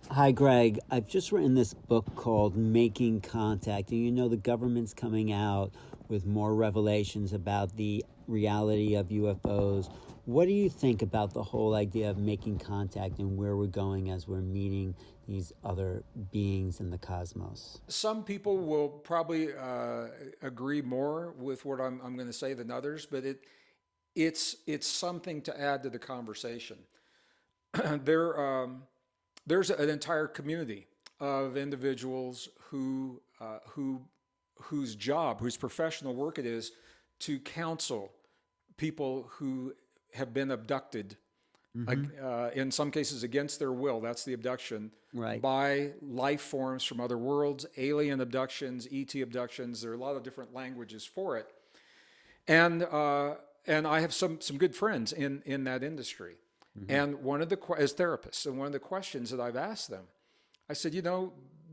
Hi, Greg. I've just written this book called Making Contact, and you know the government's coming out with more revelations about the reality of UFOs. What do you think about the whole idea of making contact and where we're going as we're meeting these other beings in the cosmos? Some people will probably agree more with what I'm going to say than others, but it's something to add to the conversation. there there's an entire community of individuals whose job, whose professional work it is to counsel people who have been abducted, Mm-hmm. in some cases against their will. That's the abduction Right. by life forms from other worlds, alien abductions, ET abductions. There are a lot of different languages for it, and I have some good friends in that industry. Mm-hmm. And one of the as therapists, and one of the questions that I've asked them, I said,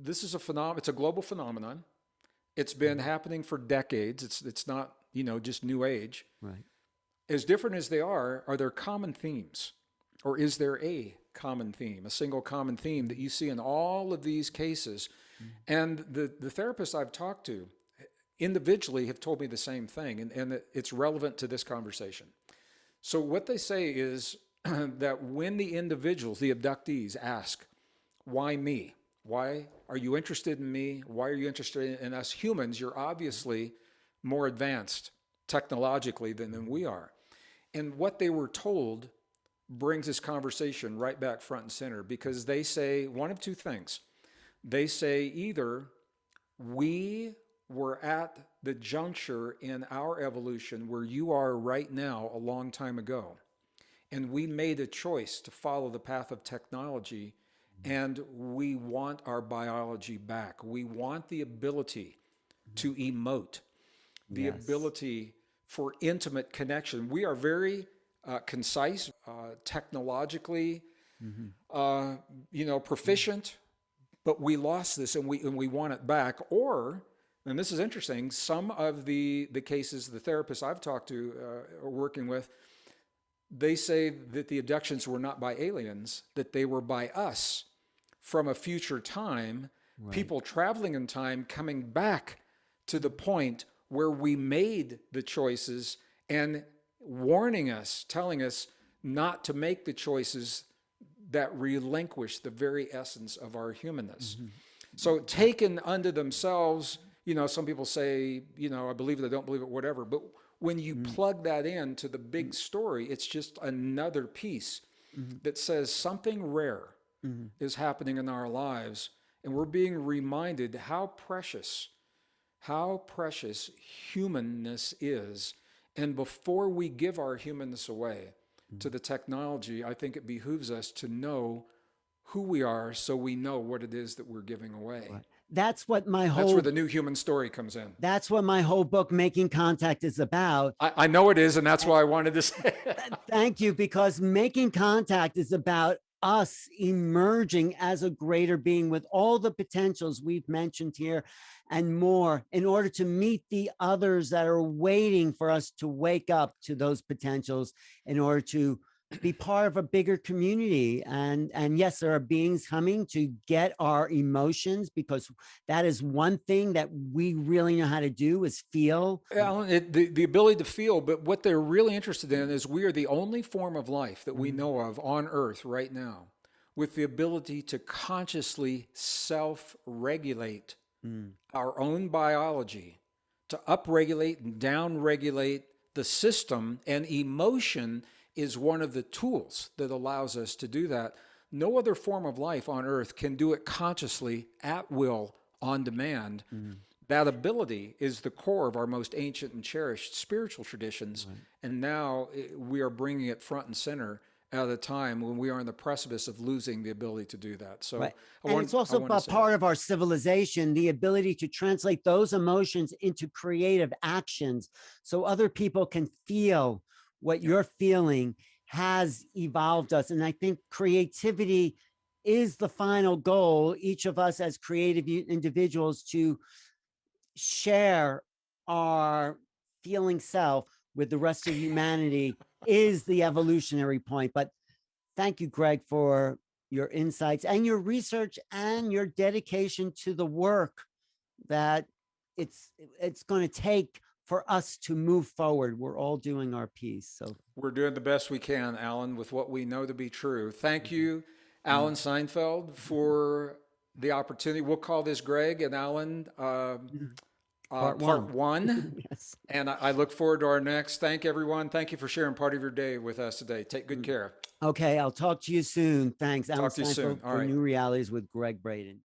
this is it's a global phenomenon. It's been happening for decades. It's not just new age. Right. As different as they are there common themes? Or is there a common theme, a single common theme that you see in all of these cases? And the therapists I've talked to individually have told me the same thing, and it's relevant to this conversation. So what they say is that when the individuals, the abductees, ask, why me? Why are you interested in me? Why are you interested in us humans? You're obviously more advanced technologically than we are. And what they were told brings this conversation right back front and center, because they say one of two things. They say either we were at the juncture in our evolution where you are right now a long time ago, and we made a choice to follow the path of technology, and we want our biology back. We want the ability to emote, the Yes. ability for intimate connection. We are very concise, technologically, Mm-hmm. proficient, but we lost this, and we want it back. Or, and this is interesting, some of the cases, the therapists I've talked to are working with, they say that the abductions were not by aliens, that they were by us from a future time, Right. people traveling in time coming back to the point where we made the choices and warning us, telling us not to make the choices that relinquish the very essence of our humanness. Mm-hmm. So, taken unto themselves, some people say, I believe it, I don't believe it, whatever. But when you Mm-hmm. plug that into the big story, it's just another piece Mm-hmm. that says something rare Mm-hmm. is happening in our lives. And we're being reminded how precious humanness is. And before we give our humanness away to the technology, I think it behooves us to know who we are, so we know what it is that we're giving away. Right. That's what my That's where whole the new human story comes in. that's what my whole book, Making Contact, is about. I know it is, and that's And why I wanted to say it. thank you, because making contact is about us emerging as a greater being with all the potentials we've mentioned here and more, in order to meet the others that are waiting for us to wake up to those potentials, in order to be part of a bigger community. And yes, there are beings coming to get our emotions, because that is one thing that we really know how to do, is feel. Alan, the ability to feel, but what they're really interested in is we are the only form of life that we know of on Earth right now with the ability to consciously self regulate Mm. our own biology, to upregulate and downregulate the system, and emotion is one of the tools that allows us to do that. No other form of life on Earth can do it consciously, at will, on demand. Mm. That ability is the core of our most ancient and cherished spiritual traditions. Right. And now we are bringing it front and center at a time when we are on the precipice of losing the ability to do that. So Right. And it's also I want to a say that. part of our civilization, the ability to translate those emotions into creative actions so other people can feel what Yeah. you're feeling, has evolved us. And I think creativity is the final goal, each of us as creative individuals, to share our feeling self with the rest of humanity, is the evolutionary point. But thank you, Greg, for your insights and your research and your dedication to the work that it's going to take for us to move forward. We're all doing our piece. So We're doing the best we can, Alan, with what we know to be true. Thank you, Alan Steinfeld, for the opportunity. We'll call this Gregg and Alan part one. Yes. And I look forward to our next. Thank everyone. Thank you for sharing part of your day with us today. Take good care. Okay, I'll talk to you soon. Thanks, Alan Talk to you soon. Steinfeld, All for right. New Realities with Gregg Braden.